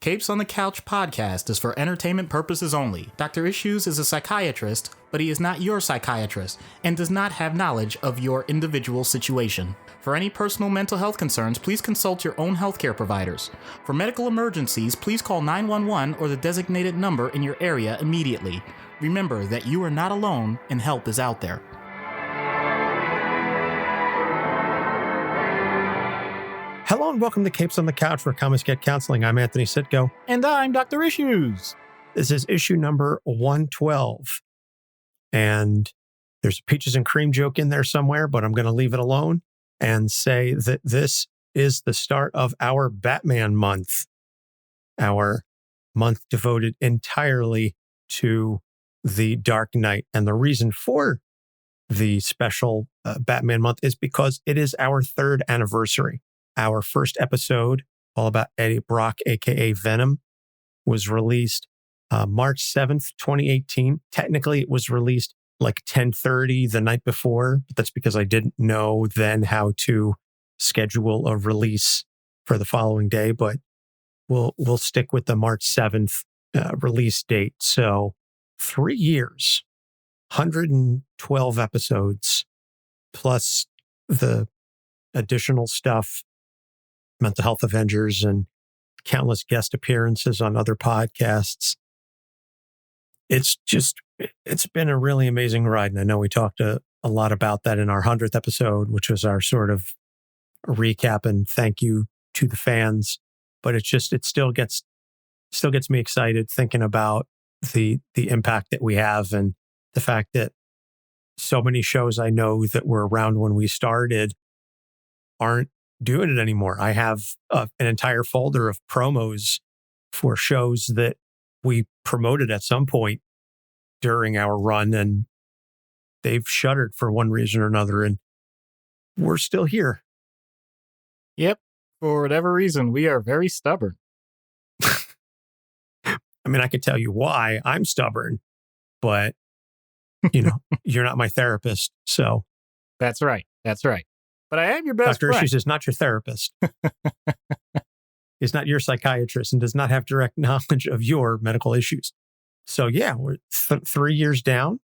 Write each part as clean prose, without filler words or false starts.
Capes on the Couch podcast is for entertainment purposes only. Dr. Issues is a psychiatrist, but he is not your psychiatrist and does not have knowledge of your individual situation. For any personal mental health concerns, please consult your own healthcare providers. For medical emergencies, please call 911 or the designated number in your area immediately. Remember that you are not alone and help is out there. Hello and welcome to Capes on the Couch, where comics get counseling. I'm Anthony Sitko. And I'm Dr. Issues. This is issue number 112. And there's a peaches and cream joke in there somewhere, but I'm going to leave it alone and say that this is the start of our Batman month. Our month devoted entirely to the Dark Knight. And the reason for the special Batman month is because it is our third anniversary. Our first episode, all about Eddie Brock, a.k.a. Venom, was released March 7th, 2018. Technically, it was released like 10:30 the night before, but that's because I didn't know then how to schedule a release for the following day. But we'll stick with the March 7th release date. So 3 years, 112 episodes, plus the additional stuff, Mental Health Avengers, and countless guest appearances on other podcasts. It's been a really amazing ride. And I know we talked a lot about that in our 100th episode, which was our sort of recap and thank you to the fans. But it still gets me excited thinking about the impact that we have and the fact that so many shows I know that were around when we started aren't doing it anymore. I have an entire folder of promos for shows that we promoted at some point during our run, and they've shuttered for one reason or another, and we're still here. Yep. For whatever reason, we are very stubborn. I mean, I could tell you why I'm stubborn, but you're not my therapist, so. That's right. But I am your best Dr. friend. Issues is not your therapist. He's not your psychiatrist and does not have direct knowledge of your medical issues. So yeah, we're 3 years down.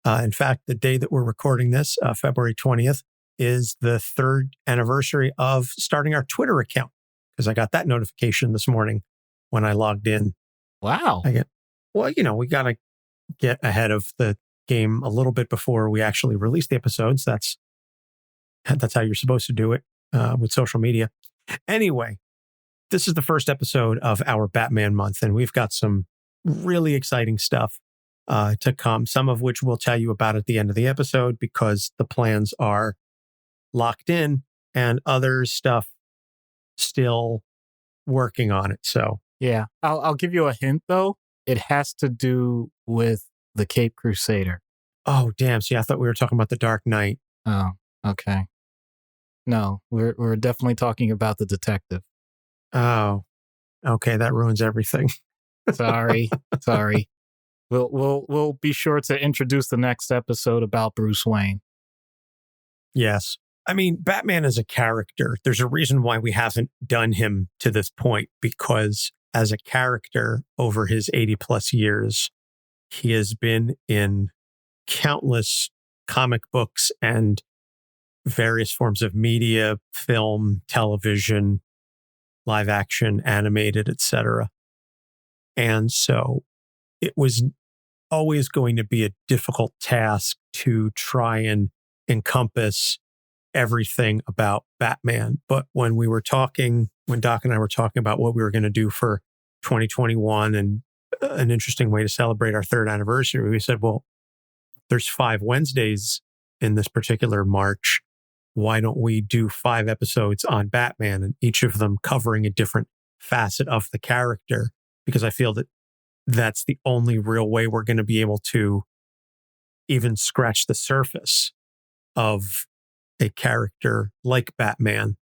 In fact, the day that we're recording this, February 20th, is the third anniversary of starting our Twitter account, because I got that notification this morning when I logged in. Wow. We got to get ahead of the game a little bit before we actually release the episodes. That's how you're supposed to do it with social media. Anyway, this is the first episode of our Batman month, and we've got some really exciting stuff to come, some of which we'll tell you about at the end of the episode because the plans are locked in, and other stuff still working on it. So yeah, I'll give you a hint, though. It has to do with the Cape Crusader. Oh, damn. See, I thought we were talking about the Dark Knight. Oh, okay. No, we're definitely talking about the detective. Oh, okay. That ruins everything. Sorry. We'll be sure to introduce the next episode about Bruce Wayne. Yes. I mean, Batman as a character, there's a reason why we haven't done him to this point, because as a character over his 80 plus years, he has been in countless comic books and various forms of media, film, television, live action, animated, etc. And so it was always going to be a difficult task to try and encompass everything about Batman. But when Doc and I were talking about what we were going to do for 2021 and an interesting way to celebrate our third anniversary, we said, well, there's 5 Wednesdays in this particular March. Why don't we do 5 episodes on Batman, and each of them covering a different facet of the character? Because I feel that that's the only real way we're going to be able to even scratch the surface of a character like Batman.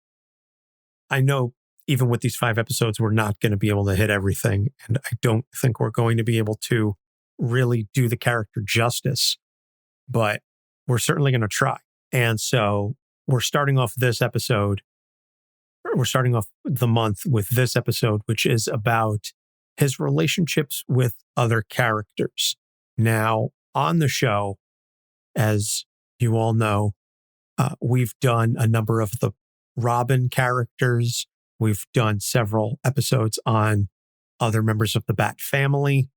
I know even with these 5 episodes, we're not going to be able to hit everything. And I don't think we're going to be able to really do the character justice, but we're certainly going to try. And so we're starting off the month with this episode, which is about his relationships with other characters. Now, on the show, as you all know, we've done a number of the Robin characters. We've done several episodes on other members of the Bat family,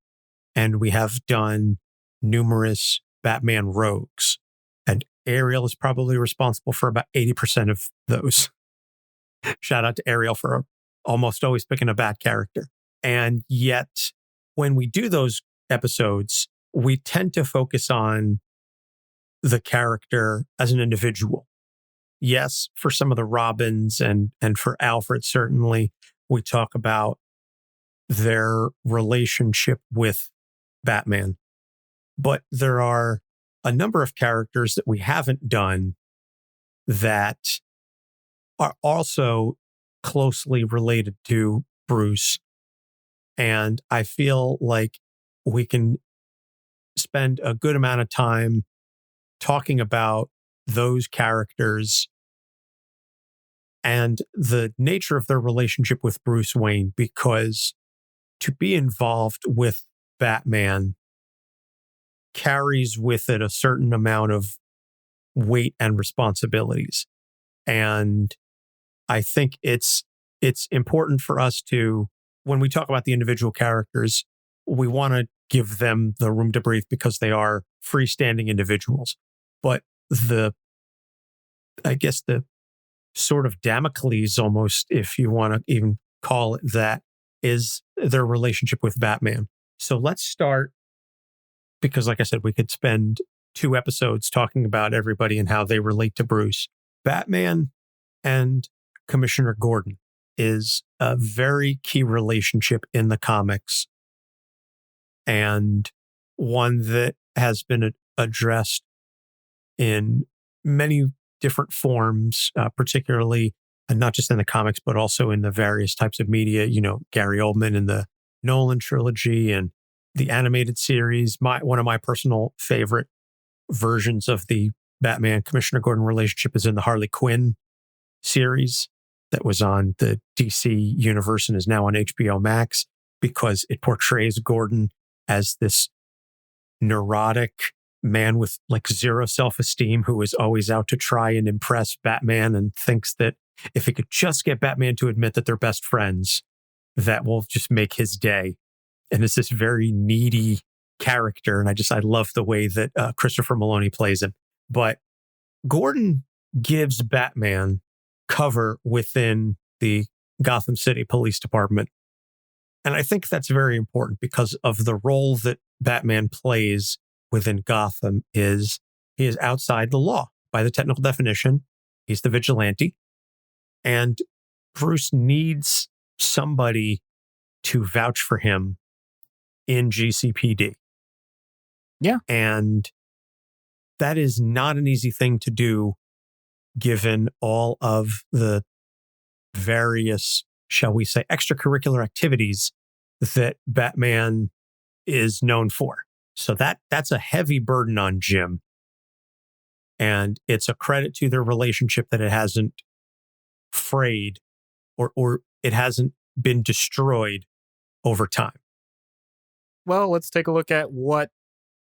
and we have done numerous Batman rogues. And Ariel is probably responsible for about 80% of those. Shout out to Ariel for almost always picking a Bat character. And yet, when we do those episodes, we tend to focus on the character as an individual. Yes, for some of the Robins and for Alfred, certainly, we talk about their relationship with Batman. But there are a number of characters that we haven't done that are also closely related to Bruce. And I feel like we can spend a good amount of time talking about those characters and the nature of their relationship with Bruce Wayne, because to be involved with Batman carries with it a certain amount of weight and responsibilities. And I think it's important for us to, when we talk about the individual characters, we want to give them the room to breathe because they are freestanding individuals. But I guess the sort of Damocles almost, if you want to even call it that, is their relationship with Batman. So let's start, because like I said, we could spend 2 episodes talking about everybody and how they relate to Bruce. Batman and Commissioner Gordon is a very key relationship in the comics, and one that has been addressed in many different forms, particularly not just in the comics, but also in the various types of media. You know, Gary Oldman in the Nolan trilogy and the animated series. One of my personal favorite versions of the Batman Commissioner Gordon relationship is in the Harley Quinn series that was on the DC universe and is now on HBO Max, because it portrays Gordon as this neurotic man with like zero self-esteem who is always out to try and impress Batman and thinks that if he could just get Batman to admit that they're best friends, that will just make his day. And it's this very needy character. And I love the way that Christopher Maloney plays him. But Gordon gives Batman cover within the Gotham City Police Department. And I think that's very important because of the role that Batman plays within Gotham. He is outside the law by the technical definition. He's the vigilante. And Bruce needs somebody to vouch for him in GCPD. Yeah. And that is not an easy thing to do, given all of the various, shall we say, extracurricular activities that Batman is known for. So that's a heavy burden on Jim. And it's a credit to their relationship that it hasn't frayed or it hasn't been destroyed over time. Well, let's take a look at what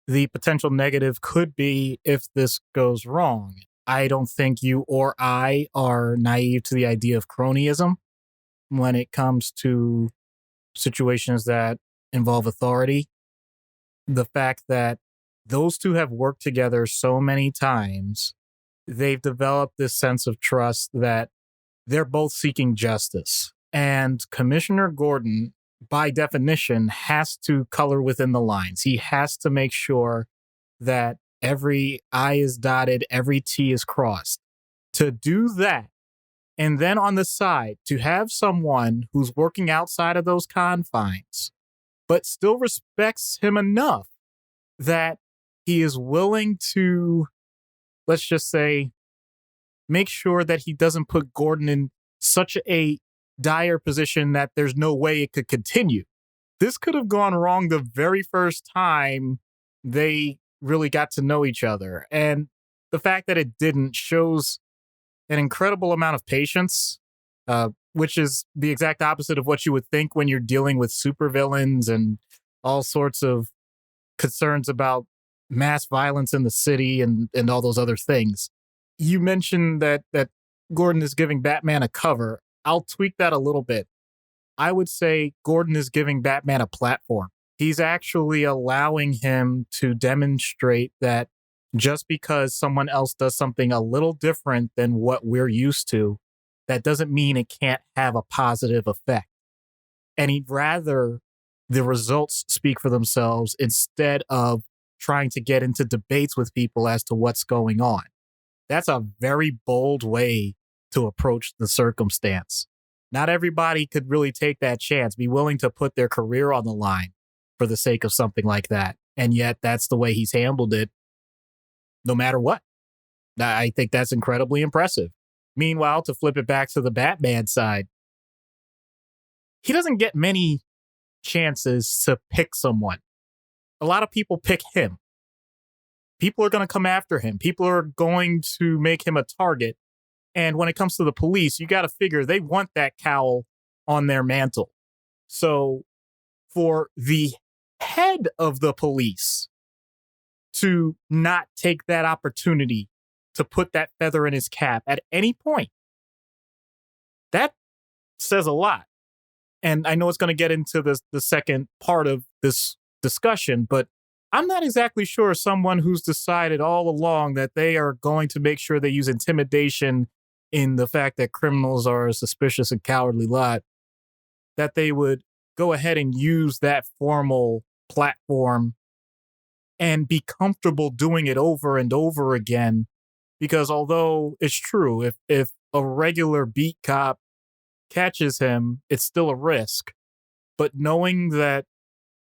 the potential negative could be if this goes wrong. I don't think you or I are naive to the idea of cronyism when it comes to situations that involve authority. The fact that those two have worked together so many times, they've developed this sense of trust that they're both seeking justice. And Commissioner Gordon, by definition, has to color within the lines. He has to make sure that every I is dotted, every T is crossed. To do that, and then on the side, to have someone who's working outside of those confines, but still respects him enough that he is willing to, let's just say, make sure that he doesn't put Gordon in such a dire position that there's no way it could continue. This could have gone wrong the very first time they really got to know each other. And the fact that it didn't shows an incredible amount of patience which is the exact opposite of what you would think when you're dealing with supervillains and all sorts of concerns about mass violence in the city and all those other things. You mentioned that Gordon is giving Batman a cover. I'll tweak that a little bit. I would say Gordon is giving Batman a platform. He's actually allowing him to demonstrate that just because someone else does something a little different than what we're used to, that doesn't mean it can't have a positive effect. And he'd rather the results speak for themselves instead of trying to get into debates with people as to what's going on. That's a very bold way to approach the circumstance. Not everybody could really take that chance, be willing to put their career on the line for the sake of something like that. And yet that's the way he's handled it, no matter what. I think that's incredibly impressive. Meanwhile, to flip it back to the Batman side, he doesn't get many chances to pick someone. A lot of people pick him. People are going to come after him. People are going to make him a target. And when it comes to the police, you got to figure they want that cowl on their mantle. So for the head of the police to not take that opportunity to put that feather in his cap at any point, that says a lot. And I know it's going to get into the second part of this discussion, but I'm not exactly sure someone who's decided all along that they are going to make sure they use intimidation in the fact that criminals are a suspicious and cowardly lot, that they would go ahead and use that formal platform and be comfortable doing it over and over again. Because although it's true, if a regular beat cop catches him, it's still a risk. But knowing that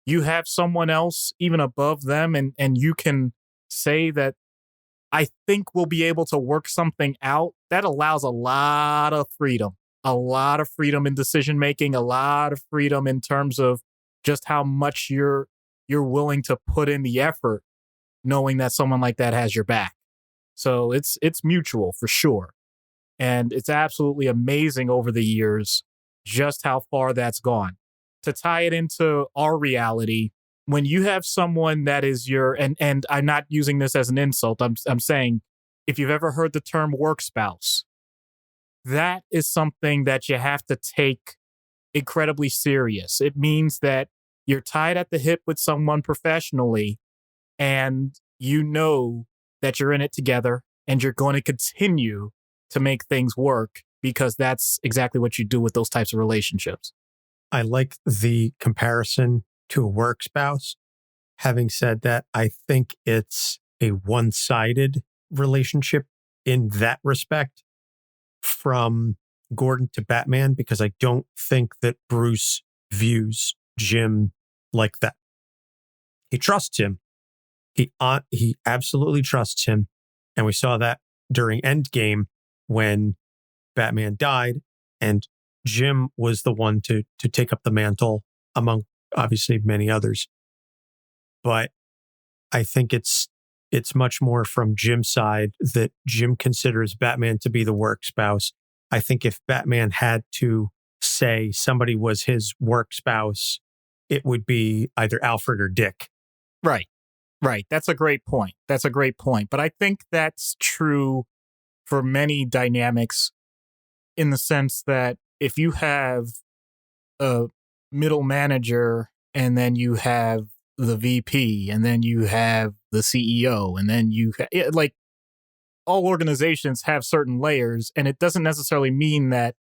you have someone else even above them and you can say that I think we'll be able to work something out, that allows a lot of freedom in decision making, a lot of freedom in terms of just how much you're willing to put in the effort, knowing that someone like that has your back. So it's mutual for sure. And it's absolutely amazing over the years just how far that's gone. To tie it into our reality, when you have someone that is and I'm not using this as an insult, I'm saying if you've ever heard the term work spouse, that is something that you have to take incredibly serious. It means that you're tied at the hip with someone professionally and you know that you're in it together and you're going to continue to make things work because that's exactly what you do with those types of relationships. I like the comparison to a work spouse. Having said that, I think it's a one-sided relationship in that respect from Gordon to Batman, because I don't think that Bruce views Jim like that. He trusts him. He absolutely trusts him. And we saw that during Endgame when Batman died and Jim was the one to take up the mantle among obviously many others. But I think it's much more from Jim's side that Jim considers Batman to be the work spouse. I think if Batman had to say somebody was his work spouse, it would be either Alfred or Dick. Right. That's a great point. But I think that's true for many dynamics in the sense that if you have a middle manager and then you have the VP and then you have the CEO and then like all organizations have certain layers, and it doesn't necessarily mean that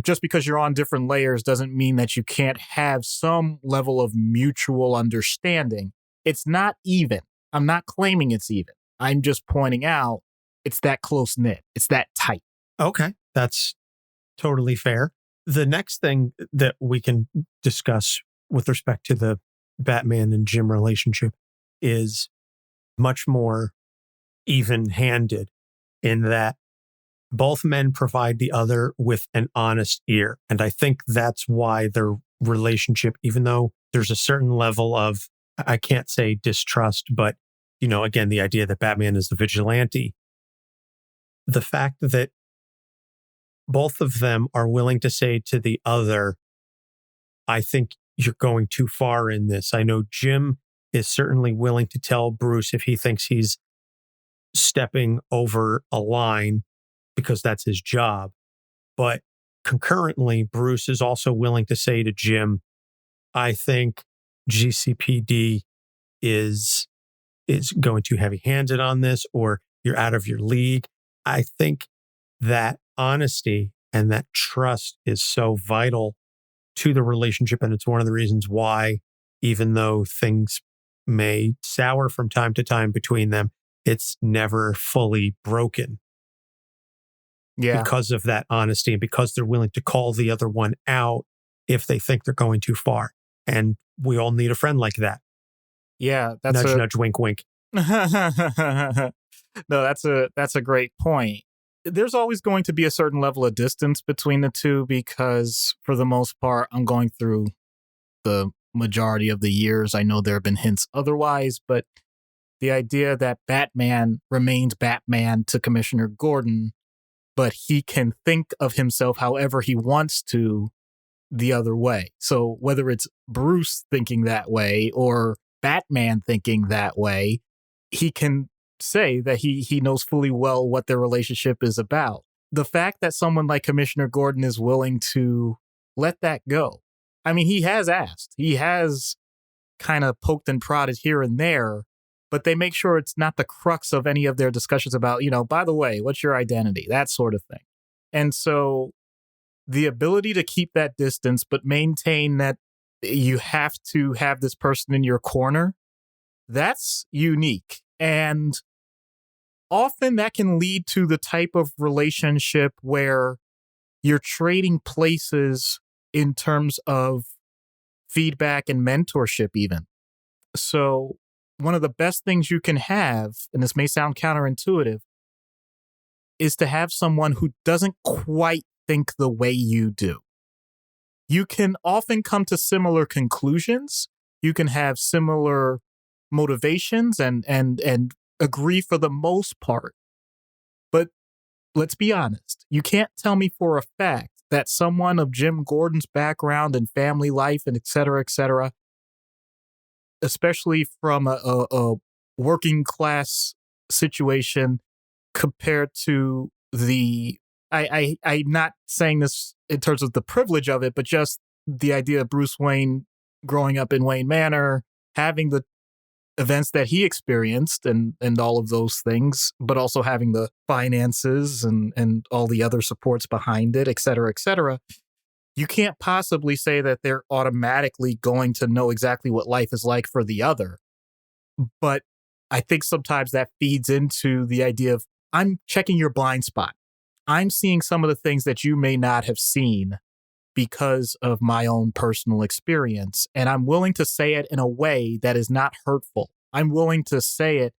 just because you're on different layers doesn't mean that you can't have some level of mutual understanding. It's not even. I'm not claiming it's even. I'm just pointing out it's that close knit. It's that tight. Okay. That's totally fair. The next thing that we can discuss with respect to the Batman and Jim relationship is much more even-handed in that both men provide the other with an honest ear. And I think that's why their relationship, even though there's a certain level of, I can't say distrust, but, again, the idea that Batman is the vigilante, the fact that both of them are willing to say to the other, I think you're going too far in this. I know Jim is certainly willing to tell Bruce if he thinks he's stepping over a line because that's his job. But concurrently, Bruce is also willing to say to Jim, I think GCPD is going too heavy-handed on this, or you're out of your league. I think that honesty and that trust is so vital to the relationship. And it's one of the reasons why, even though things may sour from time to time between them, it's never fully broken. Yeah. Because of that honesty and because they're willing to call the other one out if they think they're going too far. And we all need a friend like that. Yeah. Nudge, nudge, wink, wink. No, that's a great point. There's always going to be a certain level of distance between the two because for the most part, I'm going through the majority of the years. I know there have been hints otherwise, but the idea that Batman remains Batman to Commissioner Gordon, but he can think of himself however he wants to the other way. So whether it's Bruce thinking that way or Batman thinking that way, he can say that he knows fully well what their relationship is about. The fact that someone like Commissioner Gordon is willing to let that go. I mean, he has asked. He has kind of poked and prodded here and there, but they make sure it's not the crux of any of their discussions about, by the way, what's your identity? That sort of thing. And so the ability to keep that distance, but maintain that you have to have this person in your corner, that's unique. And often that can lead to the type of relationship where you're trading places in terms of feedback and mentorship even. So one of the best things you can have, and this may sound counterintuitive, is to have someone who doesn't quite think the way you do. You can often come to similar conclusions. You can have similar motivations and agree for the most part. But let's be honest. You can't tell me for a fact that someone of Jim Gordon's background and family life and et cetera, especially from a working class situation compared to I'm not saying this in terms of the privilege of it, but just the idea of Bruce Wayne growing up in Wayne Manor, having the events that he experienced and all of those things, but also having the finances and all the other supports behind it, et cetera, you can't possibly say that they're automatically going to know exactly what life is like for the other. But I think sometimes that feeds into the idea of, I'm checking your blind spot. I'm seeing some of the things that you may not have seen because of my own personal experience. And I'm willing to say it in a way that is not hurtful. I'm willing to say it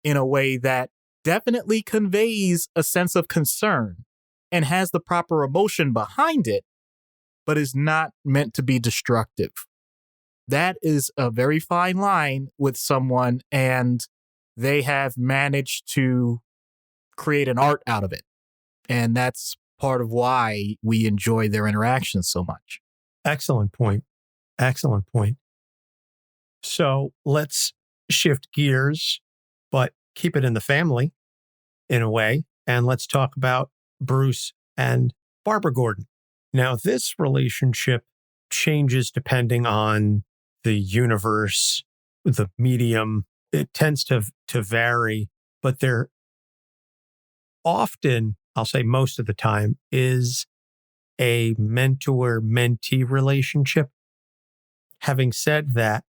in a way that definitely conveys a sense of concern and has the proper emotion behind it, but is not meant to be destructive. That is a very fine line with someone, and they have managed to create an art out of it. And that's part of why we enjoy their interactions so much. Excellent point. Excellent point. So let's shift gears, but keep it in the family in a way. And let's talk about Bruce and Barbara Gordon. Now, this relationship changes depending on the universe, the medium. It tends to vary, but they're often, I'll say most of the time, is a mentor-mentee relationship. Having said that,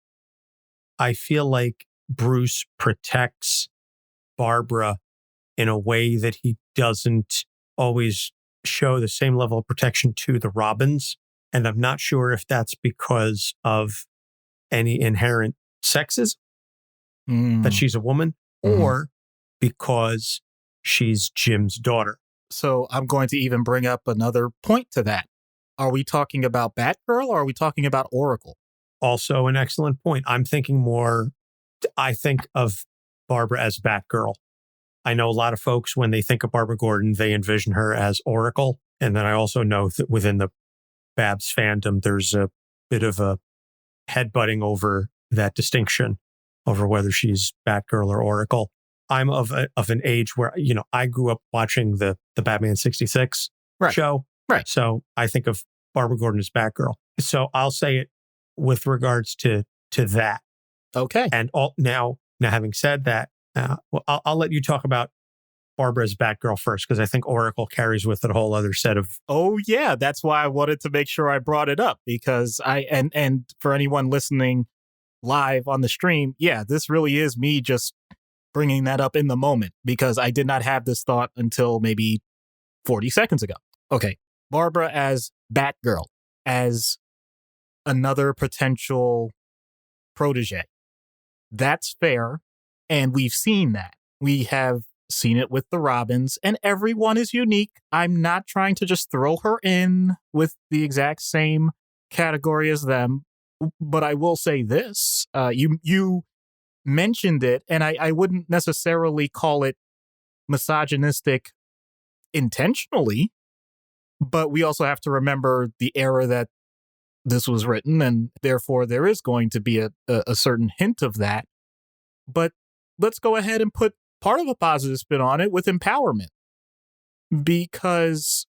I feel like Bruce protects Barbara in a way that he doesn't always show the same level of protection to the Robins. And I'm not sure if that's because of any inherent sexism, that she's a woman, or because she's Jim's daughter. So I'm going to even bring up another point to that. Are we talking about Batgirl or are we talking about Oracle? Also an excellent point. I think of Barbara as Batgirl. I know a lot of folks, when they think of Barbara Gordon, they envision her as Oracle. And then I also know that within the Babs fandom, there's a bit of a headbutting over that distinction over whether she's Batgirl or Oracle. I'm of an age where, I grew up watching the Batman 66 show. Right. So I think of Barbara Gordon as Batgirl. So I'll say it with regards to that. Okay. And now having said that, I'll let you talk about Barbara's Batgirl first, because I think Oracle carries with it a whole other set of... Oh, yeah. That's why I wanted to make sure I brought it up, because and for anyone listening live on the stream, yeah, this really is me just bringing that up in the moment, because I did not have this thought until maybe 40 seconds ago. Okay. Barbara as Batgirl, as another potential protege. That's fair. And we've seen that. We have seen it with the Robins, and everyone is unique. I'm not trying to just throw her in with the exact same category as them, but I will say this. You mentioned it, and I wouldn't necessarily call it misogynistic intentionally, but we also have to remember the era that this was written, and therefore there is going to be a certain hint of that. But let's go ahead and put part of a positive spin on it with empowerment, because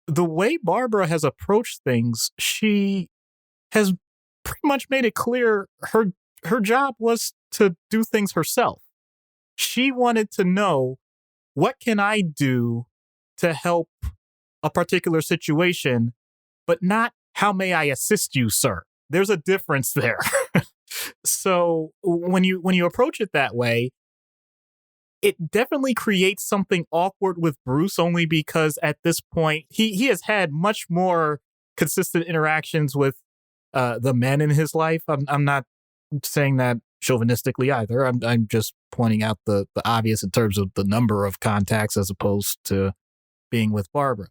the way Barbara has approached things, she has pretty much made it clear her job was to do things herself. She wanted to know, what can I do to help a particular situation, but not how may I assist you, sir. There's a difference there. So when you approach it that way, it definitely creates something awkward with Bruce, only because at this point he has had much more consistent interactions with the men in his life. I'm not saying that chauvinistically either. I'm just pointing out the obvious in terms of the number of contacts as opposed to being with Barbara.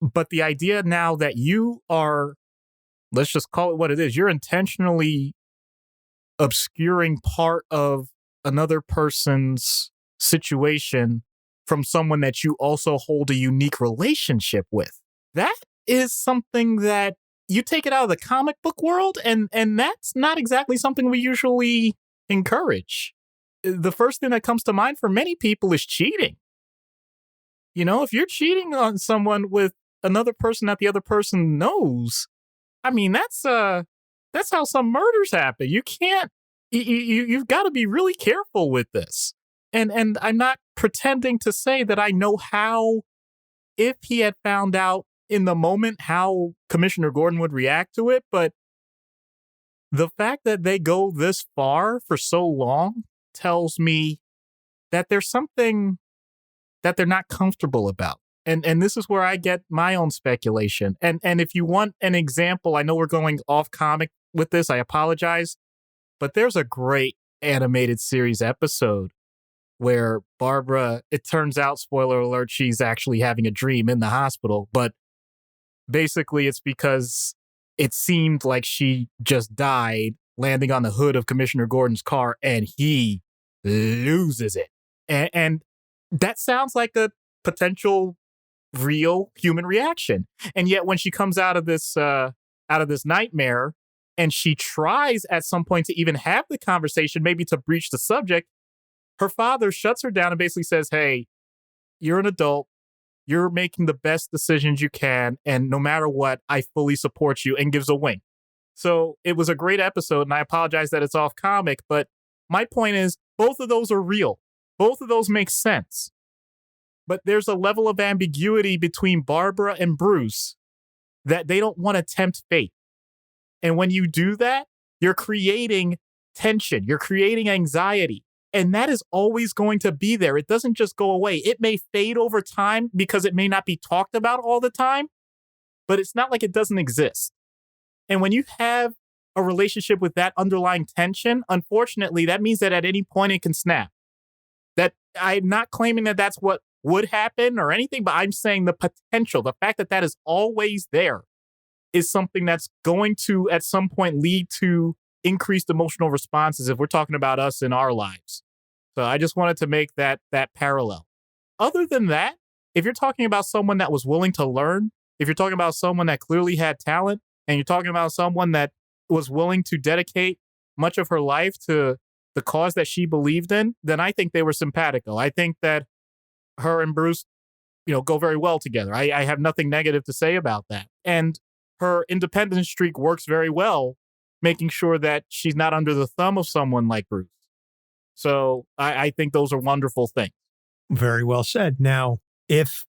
But the idea now that you are, let's just call it what it is, you're intentionally obscuring part of another person's situation from someone that you also hold a unique relationship with. That is something that you take it out of the comic book world, and that's not exactly something we usually encourage. The first thing that comes to mind for many people is cheating. If you're cheating on someone with another person that the other person knows, I mean, that's how some murders happen. You can't, you've got to be really careful with this. And I'm not pretending to say that I know how, if he had found out in the moment, how Commissioner Gordon would react to it. But the fact that they go this far for so long tells me that there's something that they're not comfortable about. And this is where I get my own speculation. And if you want an example, I know we're going off comic with this, I apologize, but there's a great animated series episode where Barbara, it turns out, spoiler alert, she's actually having a dream in the hospital, but basically it's because it seemed like she just died landing on the hood of Commissioner Gordon's car, and he loses it. And that sounds like a potential real human reaction. And yet when she comes out of this nightmare, and she tries at some point to even have the conversation, maybe to breach the subject, her father shuts her down and basically says, hey, you're an adult. You're making the best decisions you can. And no matter what, I fully support you, and gives a wink. So it was a great episode, and I apologize that it's off comic, but my point is both of those are real. Both of those make sense. But there's a level of ambiguity between Barbara and Bruce that they don't want to tempt fate. And when you do that, you're creating tension. You're creating anxiety. And that is always going to be there. It doesn't just go away. It may fade over time because it may not be talked about all the time, but it's not like it doesn't exist. And when you have a relationship with that underlying tension, unfortunately, that means that at any point it can snap. That I'm not claiming that that's what would happen or anything, but I'm saying the potential, the fact that that is always there, is something that's going to at some point lead to increased emotional responses if we're talking about us in our lives. So I just wanted to make that parallel. Other than that, if you're talking about someone that was willing to learn, if you're talking about someone that clearly had talent, and you're talking about someone that was willing to dedicate much of her life to the cause that she believed in, then I think they were simpatico. I think that her and Bruce, go very well together. I have nothing negative to say about that. And her independence streak works very well, making sure that she's not under the thumb of someone like Bruce. So I think those are wonderful things. Very well said. Now, if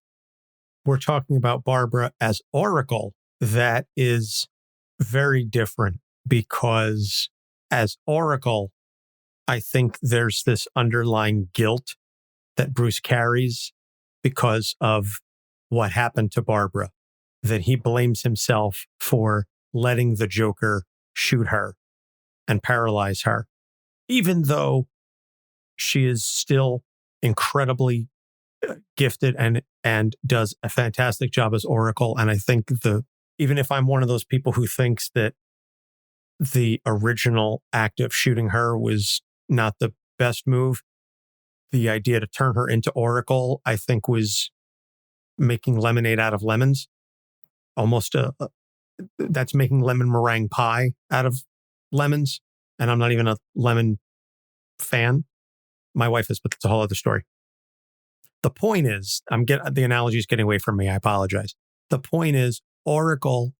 we're talking about Barbara as Oracle, that is very different, because as Oracle, I think there's this underlying guilt that Bruce carries because of what happened to Barbara, that he blames himself for letting the Joker shoot her and paralyze her, even though she is still incredibly gifted and does a fantastic job as Oracle. And I think even if I'm one of those people who thinks that the original act of shooting her was not the best move, the idea to turn her into Oracle, I think, was making lemonade out of lemons. Almost that's making lemon meringue pie out of lemons. And I'm not even a lemon fan. My wife is, but that's a whole other story. The point is, the analogy is getting away from me. I apologize. The point is, Oracle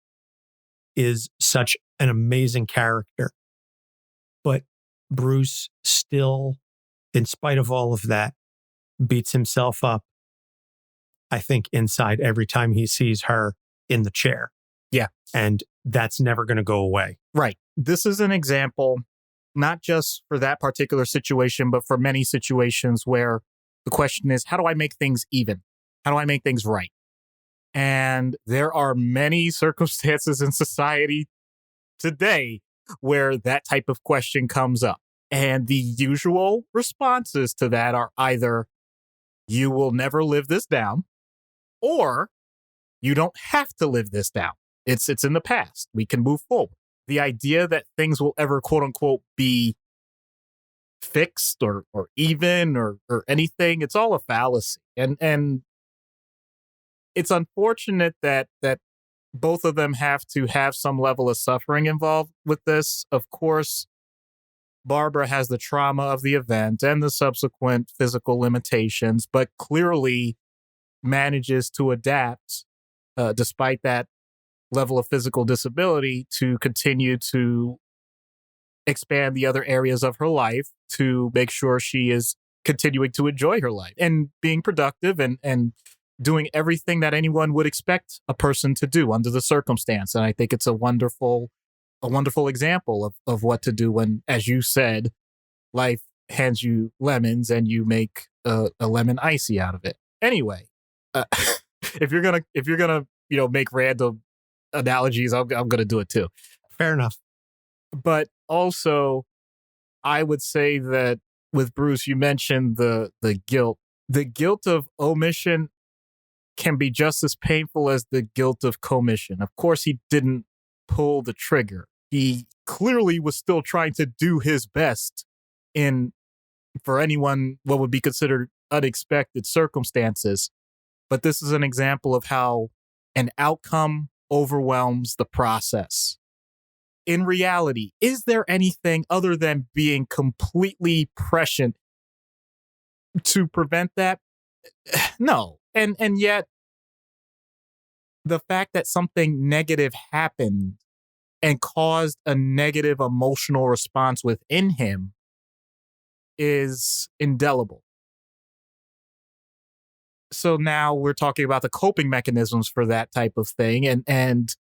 is such an amazing character, but Bruce still, in spite of all of that, beats himself up, I think, inside every time he sees her in the chair. Yeah. And that's never going to go away. Right. This is an example, not just for that particular situation, but for many situations where the question is, how do I make things even? How do I make things right? And there are many circumstances in society today where that type of question comes up. And the usual responses to that are either, you will never live this down, or you don't have to live this down. It's in the past. We can move forward. The idea that things will ever, quote unquote, be fixed or even or anything, it's all a fallacy. And it's unfortunate that both of them have to have some level of suffering involved with this. Of course, Barbara has the trauma of the event and the subsequent physical limitations, but clearly manages to adapt, despite that level of physical disability, to continue to expand the other areas of her life to make sure she is continuing to enjoy her life and being productive and doing everything that anyone would expect a person to do under the circumstance. And I think it's a wonderful example of what to do when, as you said, life hands you lemons and you make a lemon icy out of it. Anyway, if you're gonna make random analogies, I'm gonna do it too. Fair enough. But also, I would say that with Bruce, you mentioned the guilt. The guilt of omission can be just as painful as the guilt of commission. Of course, he didn't pull the trigger. He clearly was still trying to do his best in, for anyone, what would be considered unexpected circumstances. But this is an example of how an outcome overwhelms the process. In reality, is there anything other than being completely prescient to prevent that? No. And yet, the fact that something negative happened and caused a negative emotional response within him is indelible. So now we're talking about the coping mechanisms for that type of thing. And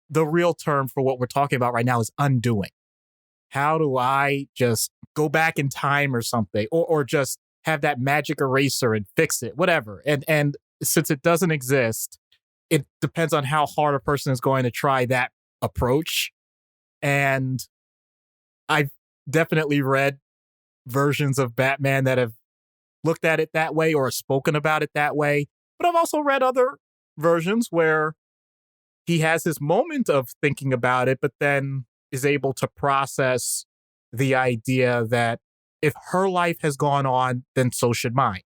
the real term for what we're talking about right now is undoing. How do I just go back in time or something, or just have that magic eraser and fix it, whatever. And since it doesn't exist, it depends on how hard a person is going to try that approach. And I've definitely read versions of Batman that have looked at it that way or spoken about it that way. But I've also read other versions where he has his moment of thinking about it, but then is able to process the idea that if her life has gone on, then so should mine.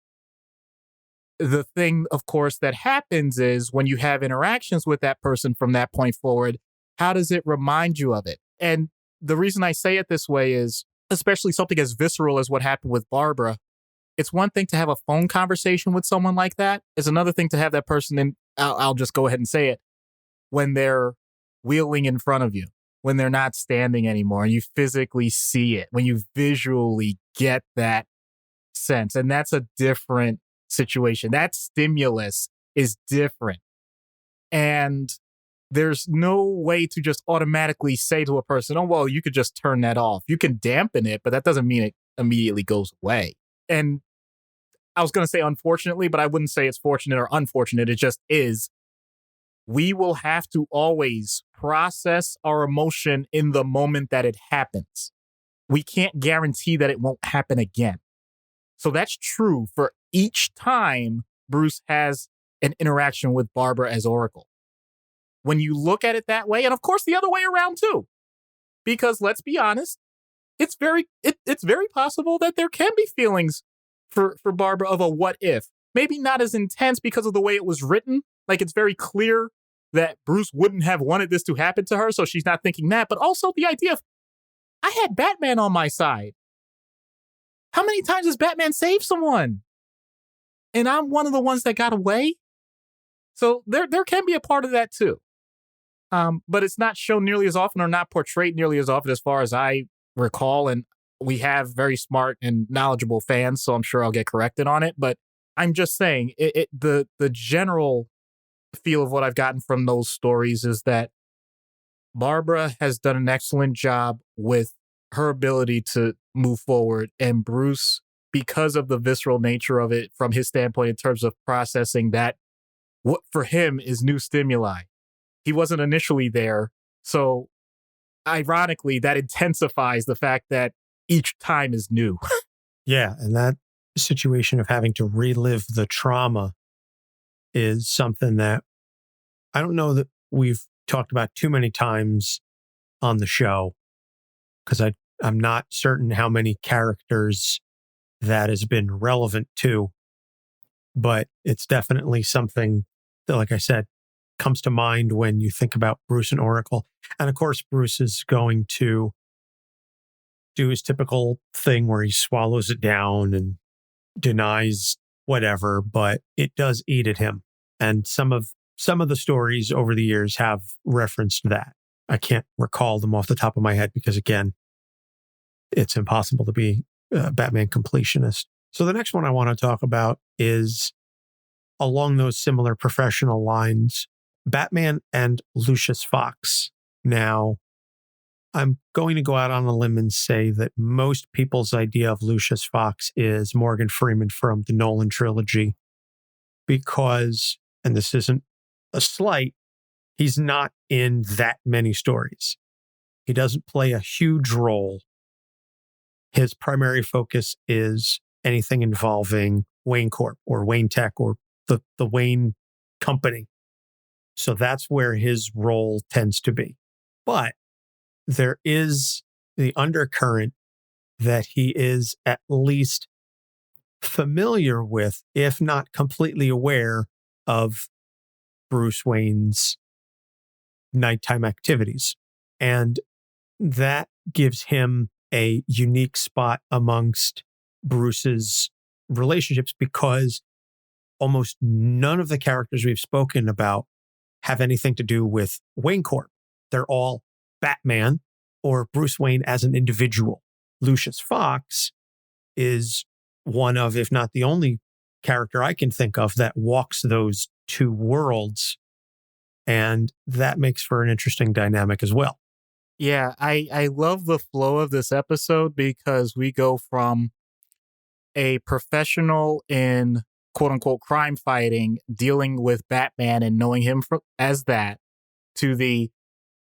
the thing, of course, that happens is when you have interactions with that person from that point forward, how does it remind you of it? And the reason I say it this way is, especially something as visceral as what happened with Barbara, it's one thing to have a phone conversation with someone like that. It's another thing to have that person in, I'll just go ahead and say it, when they're wheeling in front of you, when they're not standing anymore, and you physically see it, when you visually get that sense. And that's a different situation. That stimulus is different. And there's no way to just automatically say to a person, oh, well, you could just turn that off. You can dampen it, but that doesn't mean it immediately goes away. And I was going to say unfortunately, but I wouldn't say it's fortunate or unfortunate. It just is. We will have to always process our emotion in the moment that it happens. We can't guarantee that it won't happen again. So that's true for each time Bruce has an interaction with Barbara as Oracle. When you look at it that way, and of course the other way around too, because let's be honest, it's very possible that there can be feelings for Barbara of a what if. Maybe not as intense because of the way it was written. Like it's very clear that Bruce wouldn't have wanted this to happen to her, so she's not thinking that. But also the idea of, I had Batman on my side. How many times has Batman saved someone? And I'm one of the ones that got away. So there can be a part of that too. But it's not shown nearly as often or not portrayed nearly as often as far as I recall. And we have very smart and knowledgeable fans, so I'm sure I'll get corrected on it. But I'm just saying, the general feel of what I've gotten from those stories is that Barbara has done an excellent job with her ability to move forward. And Bruce, because of the visceral nature of it from his standpoint in terms of processing that, what for him is new stimuli. He wasn't initially there. So ironically, that intensifies the fact that each time is new. Yeah. And that situation of having to relive the trauma is something that I don't know that we've talked about too many times on the show, because I'm not certain how many characters that has been relevant to, but it's definitely something that, like I said, comes to mind when you think about Bruce and Oracle. And of course, Bruce is going to do his typical thing where he swallows it down and denies whatever, but it does eat at him. And some of the stories over the years have referenced that. I can't recall them off the top of my head because, again, it's impossible to be a Batman completionist. So the next one I want to talk about is along those similar professional lines, Batman and Lucius Fox. Now, I'm going to go out on a limb and say that most people's idea of Lucius Fox is Morgan Freeman from the Nolan trilogy because, and this isn't a slight, he's not in that many stories. He doesn't play a huge role. His primary focus is anything involving Wayne Corp or Wayne Tech or the Wayne Company. So that's where his role tends to be. But there is the undercurrent that he is at least familiar with, if not completely aware of Bruce Wayne's nighttime activities. And that gives him a unique spot amongst Bruce's relationships because almost none of the characters we've spoken about have anything to do with Wayne Corp. They're all Batman or Bruce Wayne as an individual. Lucius Fox is one of, if not the only character I can think of that walks those two worlds. And that makes for an interesting dynamic as well. Yeah, I love the flow of this episode because we go from a professional in quote unquote crime fighting, dealing with Batman and knowing him as that, to the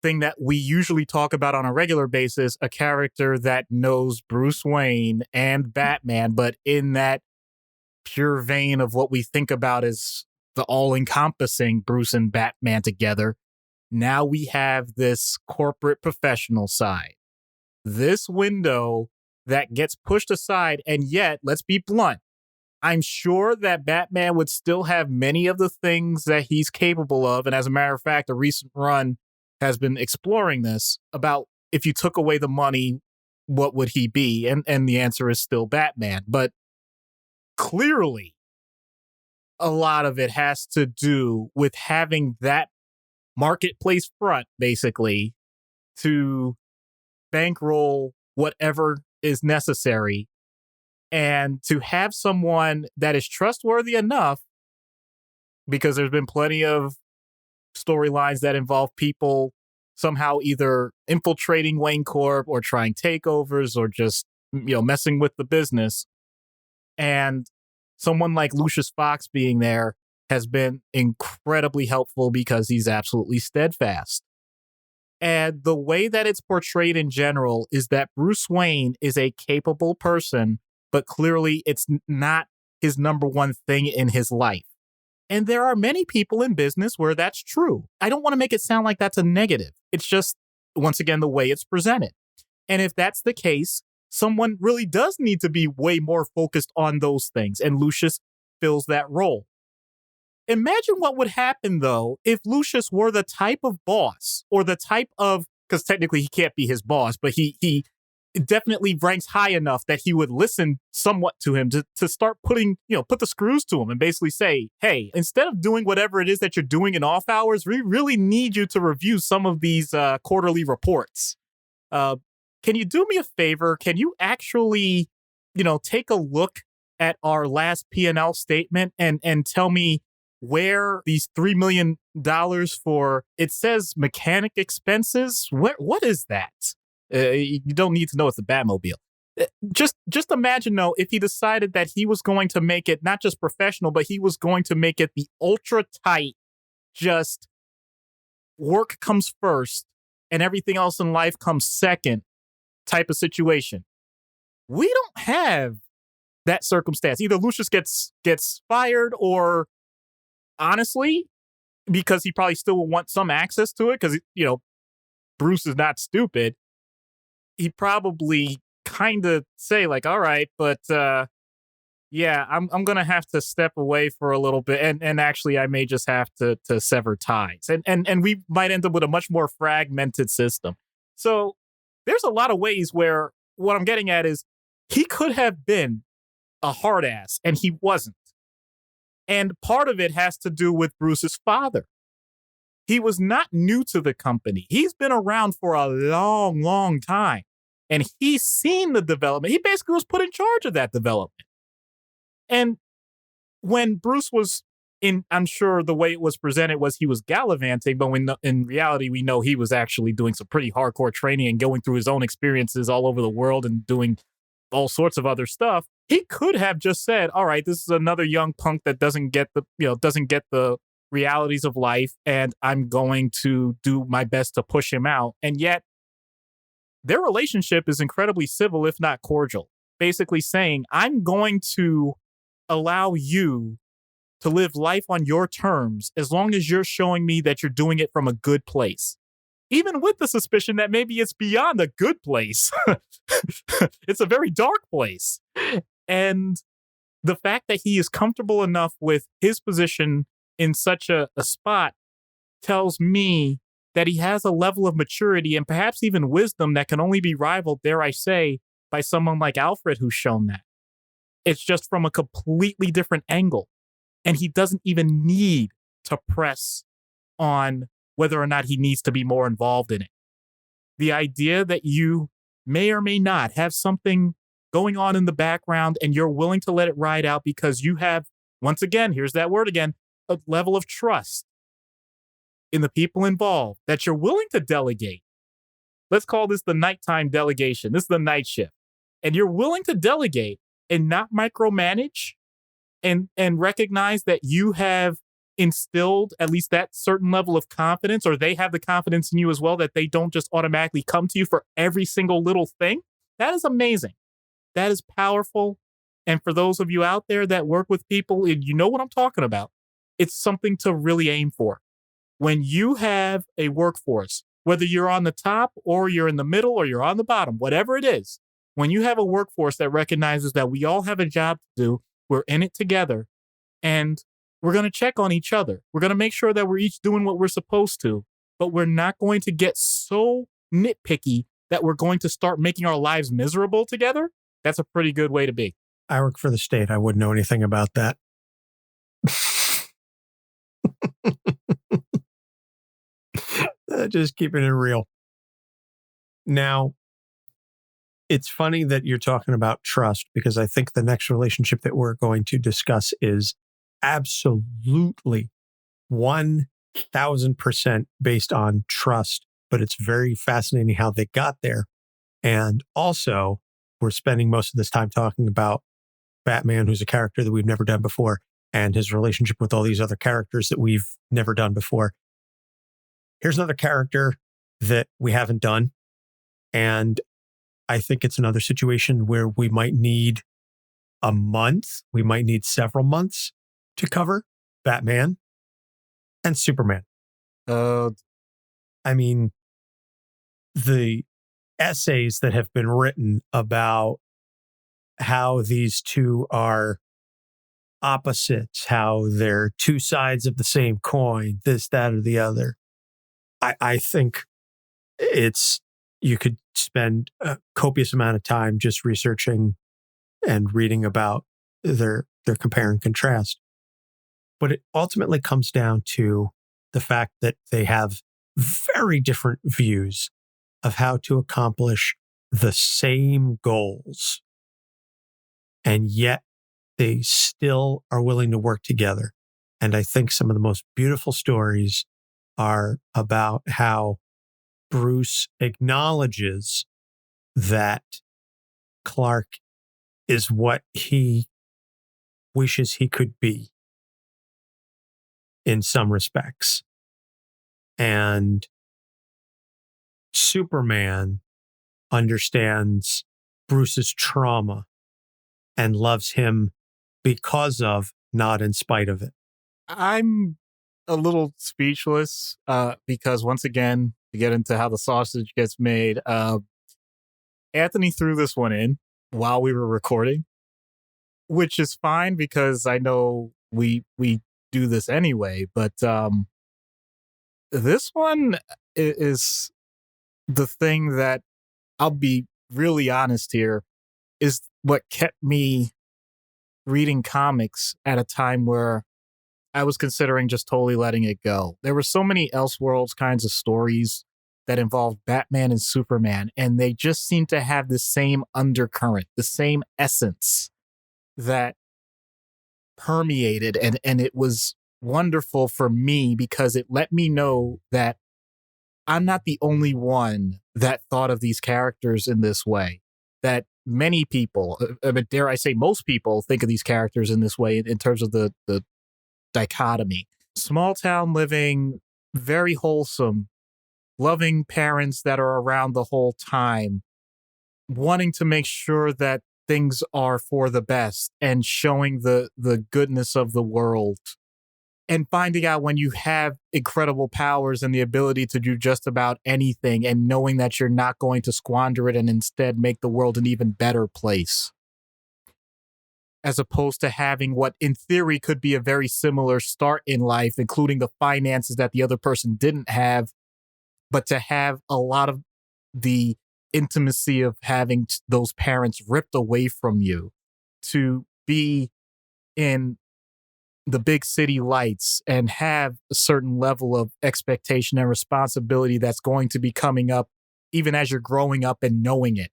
thing that we usually talk about on a regular basis, a character that knows Bruce Wayne and Batman, but in that pure vein of what we think about as the all-encompassing Bruce and Batman together. Now we have this corporate professional side, this window that gets pushed aside. And yet, let's be blunt, I'm sure that Batman would still have many of the things that he's capable of. And as a matter of fact, a recent run has been exploring this about if you took away the money, what would he be? And the answer is still Batman. But clearly, a lot of it has to do with having that marketplace front, basically, to bankroll whatever is necessary and to have someone that is trustworthy enough, because there's been plenty of storylines that involve people somehow either infiltrating Wayne Corp or trying takeovers or just, messing with the business. And someone like Lucius Fox being there has been incredibly helpful because he's absolutely steadfast. And the way that it's portrayed in general is that Bruce Wayne is a capable person, but clearly it's not his number one thing in his life. And there are many people in business where that's true. I don't want to make it sound like that's a negative. It's just, once again, the way it's presented. And if that's the case, someone really does need to be way more focused on those things. And Lucius fills that role. Imagine what would happen, though, if Lucius were the type of boss or the type of, because technically he can't be his boss, but he definitely ranks high enough that he would listen somewhat to him to start putting, put the screws to him and basically say, hey, instead of doing whatever it is that you're doing in off hours, we really need you to review some of these quarterly reports. Can you do me a favor? Can you actually, take a look at our last P&L statement and tell me where these $3 million for, it says mechanic expenses? What is that? You don't need to know it's the Batmobile. Just imagine, though, if he decided that he was going to make it not just professional, but he was going to make it the ultra tight, just work comes first and everything else in life comes second type of situation. We don't have that circumstance. Either Lucius gets fired or, honestly, because he probably still will want some access to it because, Bruce is not stupid. He'd probably kind of say like, all right, but yeah, I'm going to have to step away for a little bit. And actually, I may just have to sever ties. And we might end up with a much more fragmented system. So there's a lot of ways where what I'm getting at is he could have been a hard ass and he wasn't. And part of it has to do with Bruce's father. He was not new to the company. He's been around for a long, long time. And he's seen the development. He basically was put in charge of that development. And when Bruce was I'm sure the way it was presented was he was gallivanting, but in reality, we know he was actually doing some pretty hardcore training and going through his own experiences all over the world and doing all sorts of other stuff. He could have just said, all right, this is another young punk that doesn't get the realities of life, and I'm going to do my best to push him out. And yet their relationship is incredibly civil, if not cordial, basically saying, I'm going to allow you to live life on your terms as long as you're showing me that you're doing it from a good place. Even with the suspicion that maybe it's beyond a good place. It's a very dark place. And the fact that he is comfortable enough with his position in such a spot tells me that he has a level of maturity and perhaps even wisdom that can only be rivaled, dare I say, by someone like Alfred who's shown that. It's just from a completely different angle. And he doesn't even need to press on whether or not he needs to be more involved in it. The idea that you may or may not have something going on in the background and you're willing to let it ride out because you have, once again, here's that word again, a level of trust in the people involved that you're willing to delegate. Let's call this the nighttime delegation. This is the night shift. And you're willing to delegate and not micromanage and recognize that you have instilled at least that certain level of confidence, or they have the confidence in you as well, that they don't just automatically come to you for every single little thing. That is amazing. That is powerful. And for those of you out there that work with people, you know what I'm talking about. It's something to really aim for. When you have a workforce, whether you're on the top or you're in the middle or you're on the bottom, whatever it is, when you have a workforce that recognizes that we all have a job to do We're in it together, and we're going to check on each other. We're going to make sure that we're each doing what we're supposed to, but we're not going to get so nitpicky that we're going to start making our lives miserable together. That's a pretty good way to be. I work for the state. I wouldn't know anything about that. Just keeping it real. Now, it's funny that you're talking about trust, because I think the next relationship that we're going to discuss is absolutely 1000% based on trust, but it's very fascinating how they got there. And also, we're spending most of this time talking about Batman, who's a character that we've never done before, and his relationship with all these other characters that we've never done before. Here's another character that we haven't done. And I think it's another situation where we might need a month, we might need several months to cover Batman and Superman. I mean, the essays that have been written about how these two are opposites, how they're two sides of the same coin, this, that, or the other. I think you could spend a copious amount of time just researching and reading about their compare and contrast. But it ultimately comes down to the fact that they have very different views of how to accomplish the same goals. And yet they still are willing to work together. And I think some of the most beautiful stories are about how Bruce acknowledges that Clark is what he wishes he could be in some respects. And Superman understands Bruce's trauma and loves him because of, not in spite of it. I'm a little speechless because once again, to get into how the sausage gets made, Anthony threw this one in while we were recording, which is fine because I know we do this anyway, but this one is the thing that, I'll be really honest here, is what kept me reading comics at a time where I was considering just totally letting it go. There were so many Elseworlds kinds of stories that involved Batman and Superman, and they just seemed to have the same undercurrent, the same essence that permeated, and it was wonderful for me because it let me know that I'm not the only one that thought of these characters in this way, that many people, dare I say most people, think of these characters in this way in terms of the dichotomy. Small town living, very wholesome, loving parents that are around the whole time, wanting to make sure that things are for the best and showing the goodness of the world, and finding out when you have incredible powers and the ability to do just about anything, and knowing that you're not going to squander it and instead make the world an even better place. As opposed to having what in theory could be a very similar start in life, including the finances that the other person didn't have, but to have a lot of the intimacy of having those parents ripped away from you, to be in the big city lights and have a certain level of expectation and responsibility that's going to be coming up even as you're growing up and knowing it.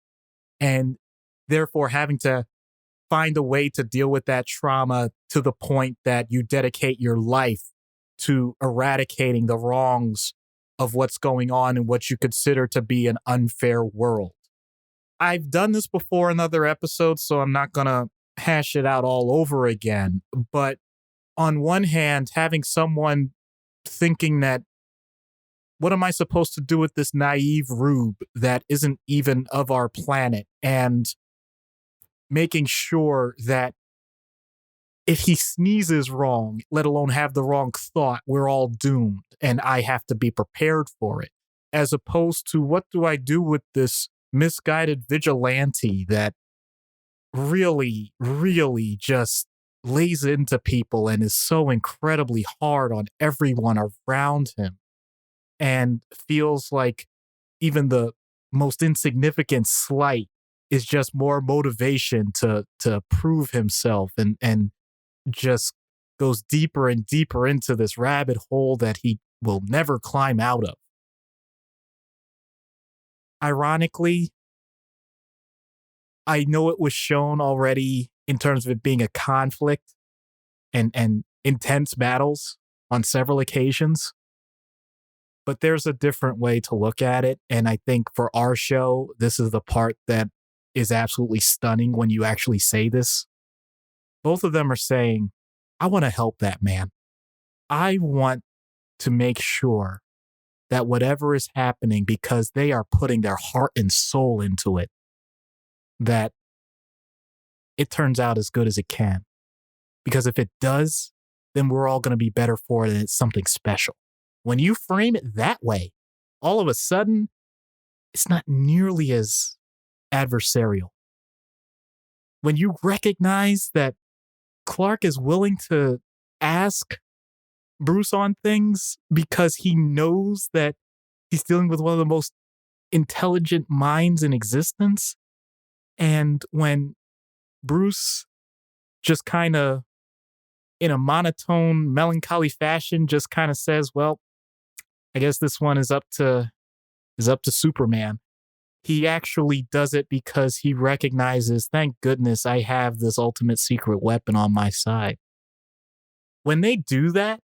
And therefore having to find a way to deal with that trauma to the point that you dedicate your life to eradicating the wrongs of what's going on in what you consider to be an unfair world. I've done this before in other episodes, so I'm not going to hash it out all over again. But on one hand, having someone thinking that, what am I supposed to do with this naive rube that isn't even of our planet? And making sure that if he sneezes wrong, let alone have the wrong thought, we're all doomed and I have to be prepared for it. As opposed to, what do I do with this misguided vigilante that really, really just lays into people and is so incredibly hard on everyone around him and feels like even the most insignificant slight is just more motivation to prove himself and just goes deeper and deeper into this rabbit hole that he will never climb out of. Ironically, I know it was shown already in terms of it being a conflict and intense battles on several occasions, but there's a different way to look at it. And I think for our show, this is the part that is absolutely stunning when you actually say this. Both of them are saying, I want to help that man. I want to make sure that whatever is happening, because they are putting their heart and soul into it, that it turns out as good as it can. Because if it does, then we're all going to be better for it and it's something special. When you frame it that way, all of a sudden, it's not nearly as adversarial. When you recognize that Clark is willing to ask Bruce on things because he knows that he's dealing with one of the most intelligent minds in existence. And when Bruce just kind of, in a monotone, melancholy fashion, just kind of says, well, I guess this one is up to Superman. He actually does it because he recognizes, thank goodness I have this ultimate secret weapon on my side. When they do that,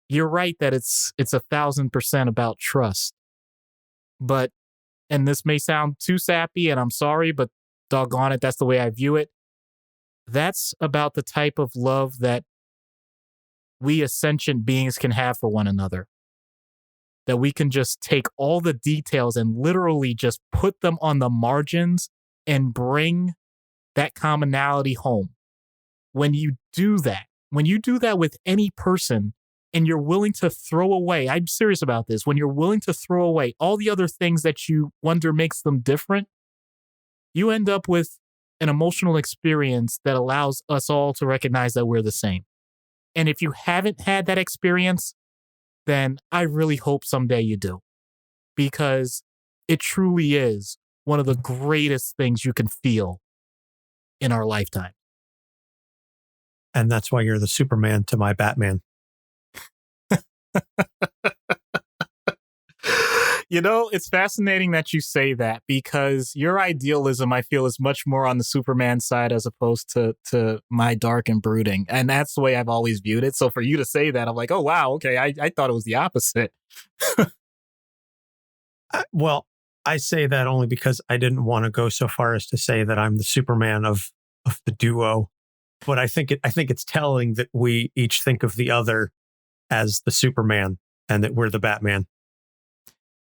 you're right that it's 1,000% about trust. But, and this may sound too sappy, and I'm sorry, but doggone it, that's the way I view it. That's about the type of love that we as sentient beings can have for one another. That we can just take all the details and literally just put them on the margins and bring that commonality home. When you do that with any person, and you're willing to throw away, I'm serious about this, when you're willing to throw away all the other things that you wonder makes them different, you end up with an emotional experience that allows us all to recognize that we're the same. And if you haven't had that experience, then I really hope someday you do. Because it truly is one of the greatest things you can feel in our lifetime. And that's why you're the Superman to my Batman. You know, it's fascinating that you say that, because your idealism, I feel, is much more on the Superman side as opposed to my dark and brooding. And that's the way I've always viewed it. So for you to say that, I'm like, oh, wow, okay, I thought it was the opposite. Well, I say that only because I didn't want to go so far as to say that I'm the Superman of the duo. But I think it's telling that we each think of the other as the Superman and that we're the Batman.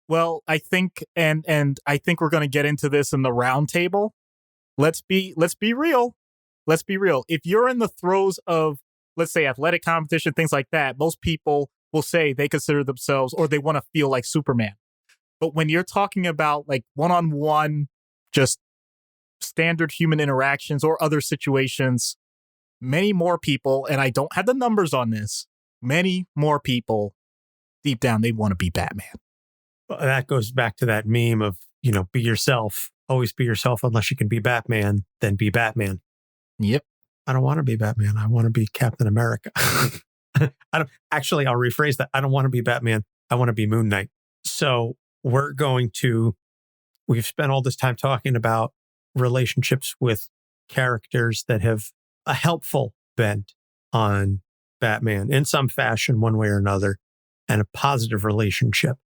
Well, I think, and I think we're going to get into this in the roundtable. Let's be real. Let's be real. If you're in the throes of, let's say, athletic competition, things like that, most people will say they consider themselves, or they want to feel like Superman. But when you're talking about like one-on-one, just standard human interactions or other situations, many more people, and I don't have the numbers on this, many more people deep down, they want to be Batman. That goes back to that meme of, be yourself. Always be yourself. Unless you can be Batman, then be Batman. Yep. I don't want to be Batman. I want to be Captain America. I'll rephrase that. I don't want to be Batman. I want to be Moon Knight. So we've spent all this time talking about relationships with characters that have a helpful bent on Batman in some fashion, one way or another, and a positive relationship.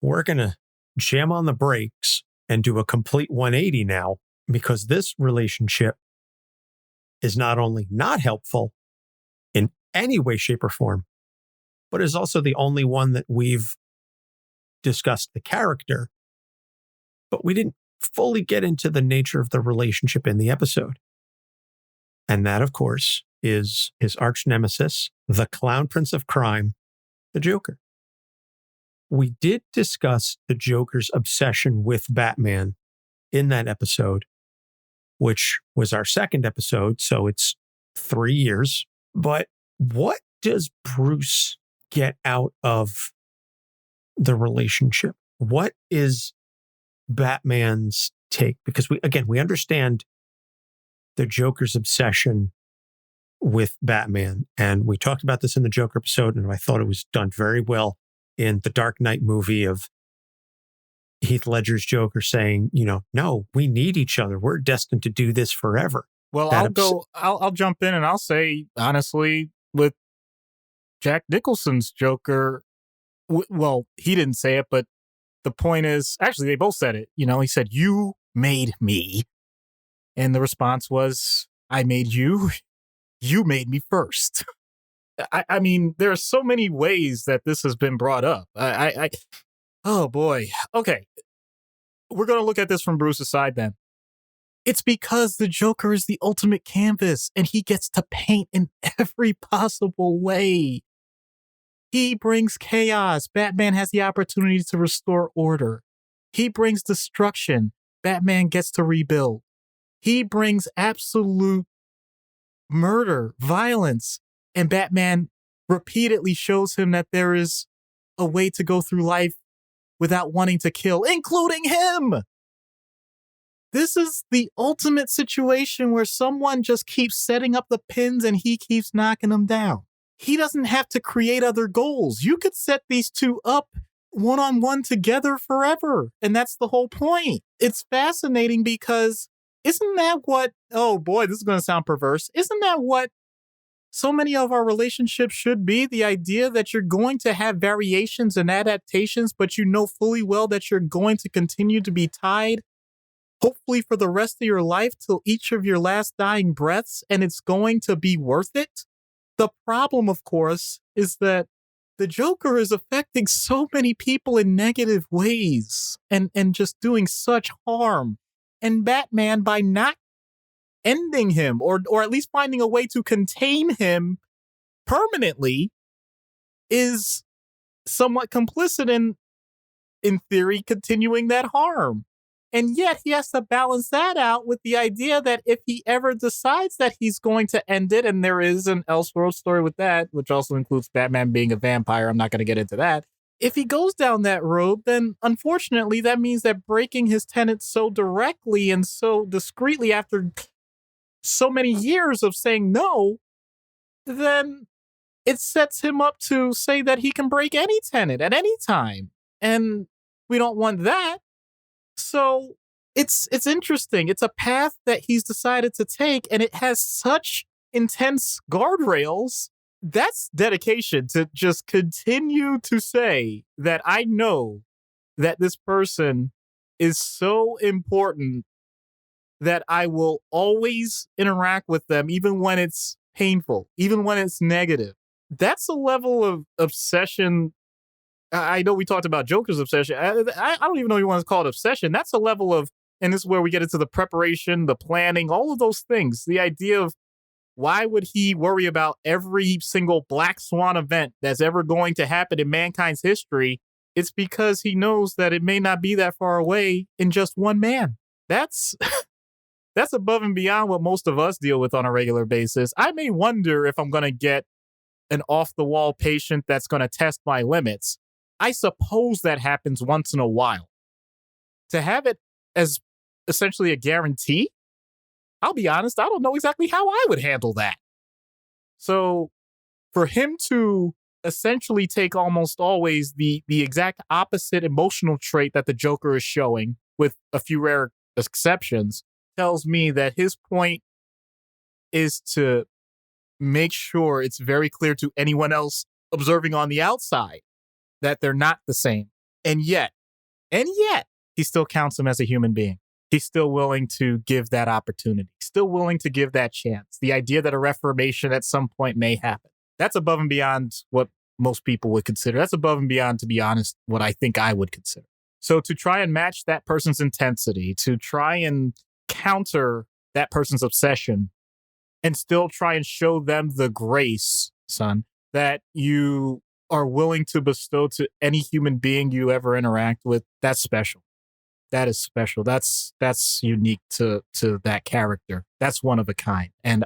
We're going to jam on the brakes and do a complete 180 now, because this relationship is not only not helpful in any way, shape, or form, but is also the only one that we've discussed the character, but we didn't fully get into the nature of the relationship in the episode. And that, of course, is his arch nemesis, the clown prince of crime, the Joker. We did discuss the Joker's obsession with Batman in that episode, which was our second episode. So it's 3 years. But what does Bruce get out of the relationship? What is Batman's take? Because we understand the Joker's obsession with Batman. And we talked about this in the Joker episode, and I thought it was done very well in the Dark Knight movie of Heath Ledger's Joker saying, no, we need each other. We're destined to do this forever. Well, I'll jump in and I'll say, honestly, with Jack Nicholson's Joker, well, he didn't say it, but the point is, actually, they both said it. He said, "You made me." And the response was, "I made you. You made me first." I mean, there are so many ways that this has been brought up. Oh boy. Okay. We're going to look at this from Bruce's side then. It's because the Joker is the ultimate canvas and he gets to paint in every possible way. He brings chaos. Batman has the opportunity to restore order. He brings destruction. Batman gets to rebuild. He brings absolute murder, violence, and Batman repeatedly shows him that there is a way to go through life without wanting to kill, including him. This is the ultimate situation where someone just keeps setting up the pins and he keeps knocking them down. He doesn't have to create other goals. You could set these two up one-on-one together forever. And that's the whole point. It's fascinating because isn't that what, oh boy, this is going to sound perverse. Isn't that what so many of our relationships should be? The idea that you're going to have variations and adaptations, but you know fully well that you're going to continue to be tied, hopefully for the rest of your life till each of your last dying breaths, and it's going to be worth it. The problem, of course, is that the Joker is affecting so many people in negative ways and just doing such harm. And Batman, by not ending him or at least finding a way to contain him permanently, is somewhat complicit in theory, continuing that harm. And yet he has to balance that out with the idea that if he ever decides that he's going to end it, and there is an Elseworld story with that, which also includes Batman being a vampire, I'm not going to get into that. If he goes down that road, then unfortunately that means that breaking his tenets so directly and so discreetly after so many years of saying no, then it sets him up to say that he can break any tenet at any time. And we don't want that. So it's interesting. It's a path that he's decided to take, and it has such intense guardrails. That's dedication to just continue to say that I know that this person is so important that I will always interact with them, even when it's painful, even when it's negative. That's a level of obsession. I know we talked about Joker's obsession. I don't even know if you want to call it obsession. That's a level of, and this is where we get into the preparation, the planning, all of those things. The idea of why would he worry about every single black swan event that's ever going to happen in mankind's history? It's because he knows that it may not be that far away in just one man. That's above and beyond what most of us deal with on a regular basis. I may wonder if I'm going to get an off-the-wall patient that's going to test my limits. I suppose that happens once in a while. To have it as essentially a guarantee, I'll be honest, I don't know exactly how I would handle that. So for him to essentially take almost always the exact opposite emotional trait that the Joker is showing, with a few rare exceptions, tells me that his point is to make sure it's very clear to anyone else observing on the outside that they're not the same. And yet, he still counts him as a human being. He's still willing to give that opportunity, still willing to give that chance. The idea that a reformation at some point may happen. That's above and beyond what most people would consider. That's above and beyond, to be honest, what I think I would consider. So to try and match that person's intensity, to try and counter that person's obsession, and still try and show them the grace, son, that you are willing to bestow to any human being you ever interact with, that's special. That is special. That's unique to that character. That's one of a kind. And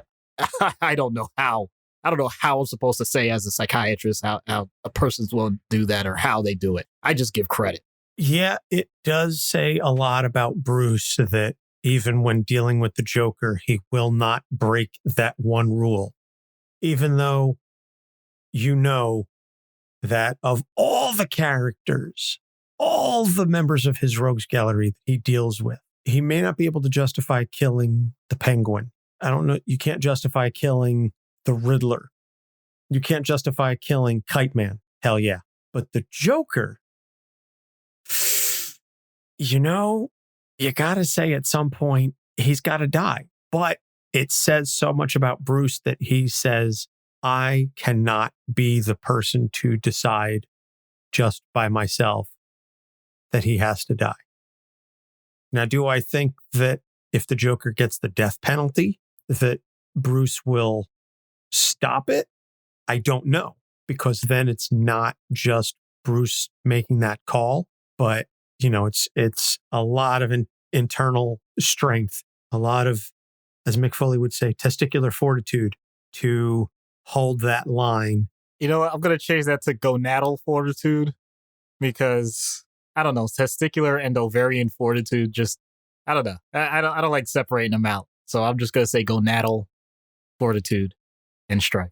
I don't know how. I don't know how I'm supposed to say as a psychiatrist how a person's willing to do that or how they do it. I just give credit. Yeah, it does say a lot about Bruce that even when dealing with the Joker, he will not break that one rule. Even though you know that of all the characters, all the members of his rogues gallery that he deals with, he may not be able to justify killing the Penguin. I don't know. You can't justify killing the Riddler. You can't justify killing Kite Man. Hell yeah. But the Joker, you know, you got to say at some point, he's got to die. But it says so much about Bruce that he says, I cannot be the person to decide just by myself that he has to die. Now, do I think that if the Joker gets the death penalty, that Bruce will stop it? I don't know, because then it's not just Bruce making that call, but it's a lot of internal strength, a lot of, as Mick Foley would say, testicular fortitude to hold that line. You know what? I'm going to change that to gonadal fortitude, because I don't know, testicular and ovarian fortitude, just, I don't know. I don't like separating them out. So I'm just going to say gonadal fortitude and strife.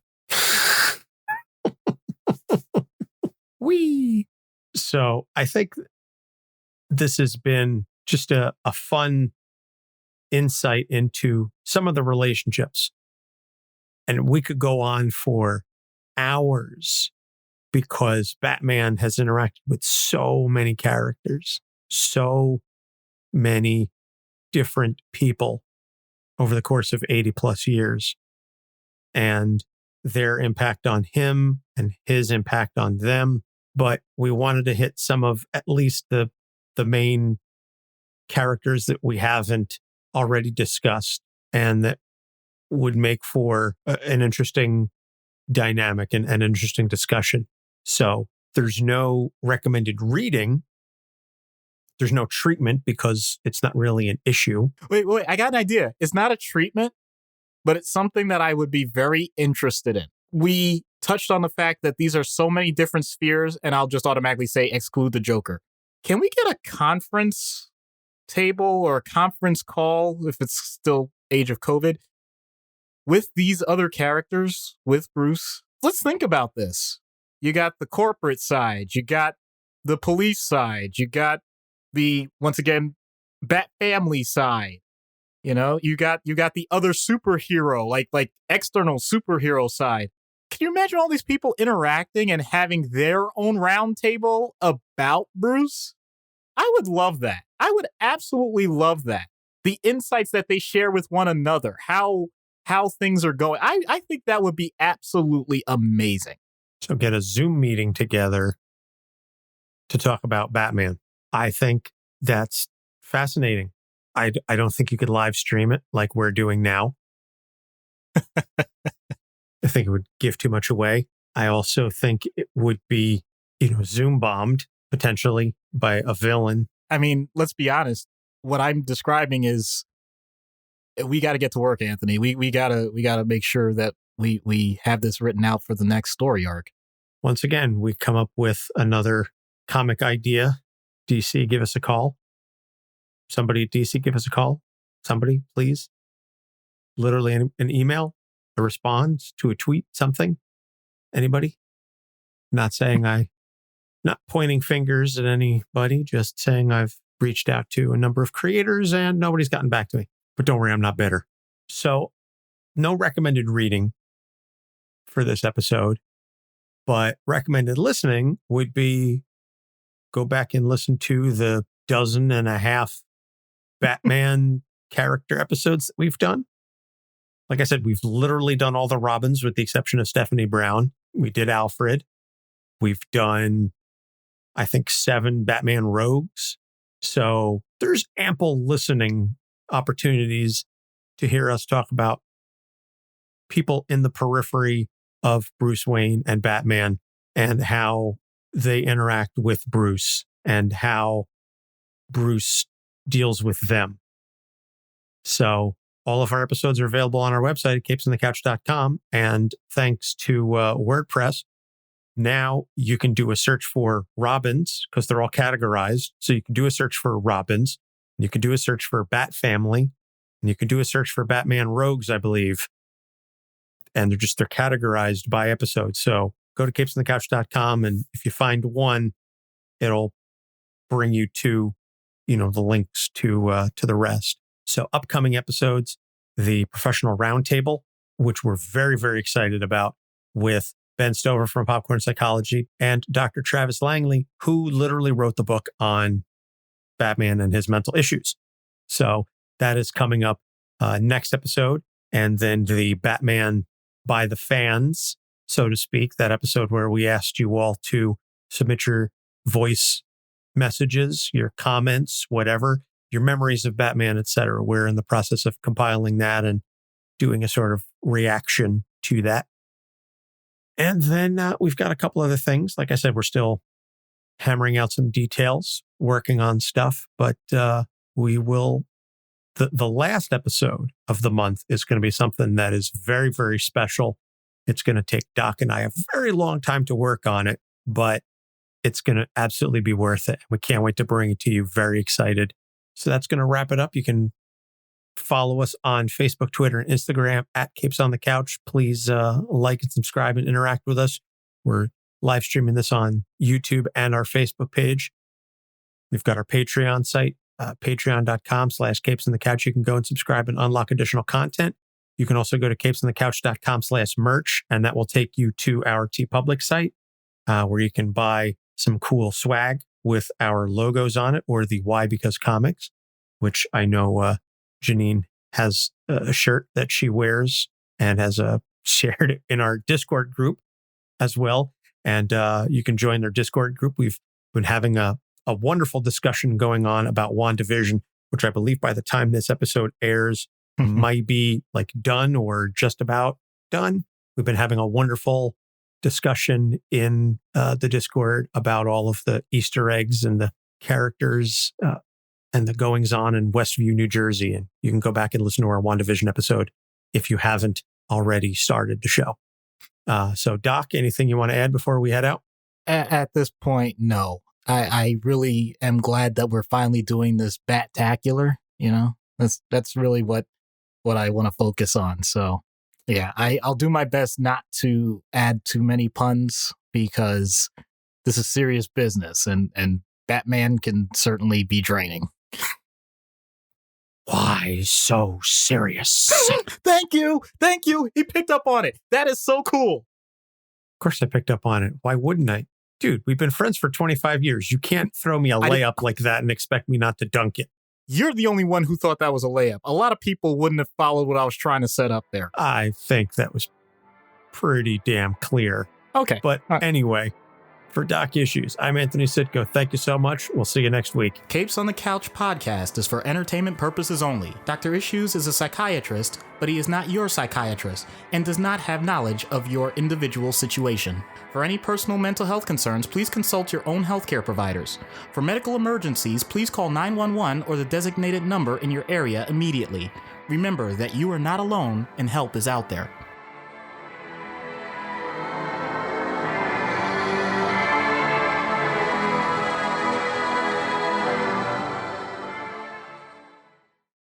Wee. So I think this has been just a fun insight into some of the relationships. And we could go on for hours because Batman has interacted with so many characters, so many different people over the course of 80 plus years, and their impact on him and his impact on them. But we wanted to hit some of at least the main characters that we haven't already discussed and that would make for an interesting dynamic and an interesting discussion. So there's no recommended reading. There's no treatment because it's not really an issue. Wait, I got an idea. It's not a treatment, but it's something that I would be very interested in. We touched on the fact that these are so many different spheres, and I'll just automatically say exclude the Joker. Can we get a conference table or a conference call, if it's still age of COVID, with these other characters, with Bruce? Let's think about this. You got the corporate side, you got the police side, you got the, once again, Bat family side. You got the other superhero, like external superhero side. Can you imagine all these people interacting and having their own roundtable about Bruce? I would love that. I would absolutely love that. The insights that they share with one another, how things are going. I think that would be absolutely amazing. So get a Zoom meeting together to talk about Batman. I think that's fascinating. I don't think you could live stream it like we're doing now. I think it would give too much away. I also think it would be, Zoom bombed potentially by a villain. I mean, let's be honest. What I'm describing is we got to get to work, Anthony. We gotta make sure that we have this written out for the next story arc. Once again, we come up with another comic idea. DC, give us a call. Somebody at DC, give us a call. Somebody, please. Literally an email, a response to a tweet, something. Anybody? Not pointing fingers at anybody, just saying I've reached out to a number of creators and nobody's gotten back to me. But don't worry, I'm not bitter. So no recommended reading for this episode, but recommended listening would be go back and listen to the 12 Batman character episodes that we've done. Like I said, we've literally done all the Robins with the exception of Stephanie Brown. We did Alfred. We've done, I think, 7 Batman Rogues. So there's ample listening opportunities to hear us talk about people in the periphery of Bruce Wayne and Batman and how they interact with Bruce and how Bruce deals with them. So All of our episodes are available on our website at capesonthecouch.com. And thanks to WordPress, now you can do a search for Robins because they're all categorized. So you can do a search for Robins. You can do a search for Bat Family. And you can do a search for Batman Rogues, I believe. And they're categorized by episode. So go to capesonthecouch.com. And if you find one, it'll bring you to, the links to the rest. So upcoming episodes, the professional roundtable, which we're very, very excited about, with Ben Stover from Popcorn Psychology and Dr. Travis Langley, who literally wrote the book on Batman and his mental issues. So that is coming up next episode. And then the Batman by the fans, so to speak, that episode where we asked you all to submit your voice messages, your comments, whatever, your memories of Batman, etc. We're in the process of compiling that and doing a sort of reaction to that. And then we've got a couple other things. Like I said, we're still hammering out some details, working on stuff, but we will. The last episode of the month is going to be something that is very, very special. It's going to take Doc and I a very long time to work on it, but it's going to absolutely be worth it. We can't wait to bring it to you. Very excited. So that's going to wrap it up. You can follow us on Facebook, Twitter, and Instagram at Capes on the Couch. Please like and subscribe and interact with us. We're live streaming this on YouTube and our Facebook page. We've got our Patreon site, patreon.com/Capes on the Couch. You can go and subscribe and unlock additional content. You can also go to capesonthecouch.com/merch, and that will take you to our TeePublic site, where you can buy some cool swag with our logos on it, or the Why Because comics, which I know Janine has a shirt that she wears and has shared it in our Discord group as well. And you can join their Discord group. We've been having a wonderful discussion going on about WandaVision, which I believe by the time this episode airs might be like done or just about done. We've been having a wonderful discussion in the Discord about all of the Easter eggs and the characters and the goings on in Westview, New Jersey. And you can go back and listen to our WandaVision episode if you haven't already started the show. So Doc, anything you want to add before we head out? At this point, no. I really am glad that we're finally doing this Bat-tacular. That's really what I want to focus on. So yeah, I'll do my best not to add too many puns because this is serious business and Batman can certainly be draining. Why so serious? Thank you. He picked up on it. That is so cool. Of course I picked up on it. Why wouldn't I? Dude, we've been friends for 25 years. You can't throw me a layup like that and expect me not to dunk it. You're the only one who thought that was a layup. A lot of people wouldn't have followed what I was trying to set up there. I think that was pretty damn clear. Okay. But anyway, for Doc Issues, I'm Anthony Sitko. Thank you so much. We'll see you next week. Capes on the Couch podcast is for entertainment purposes only. Dr. Issues is a psychiatrist, but he is not your psychiatrist and does not have knowledge of your individual situation. For any personal mental health concerns, please consult your own healthcare providers. For medical emergencies, please call 911 or the designated number in your area immediately. Remember that you are not alone and help is out there.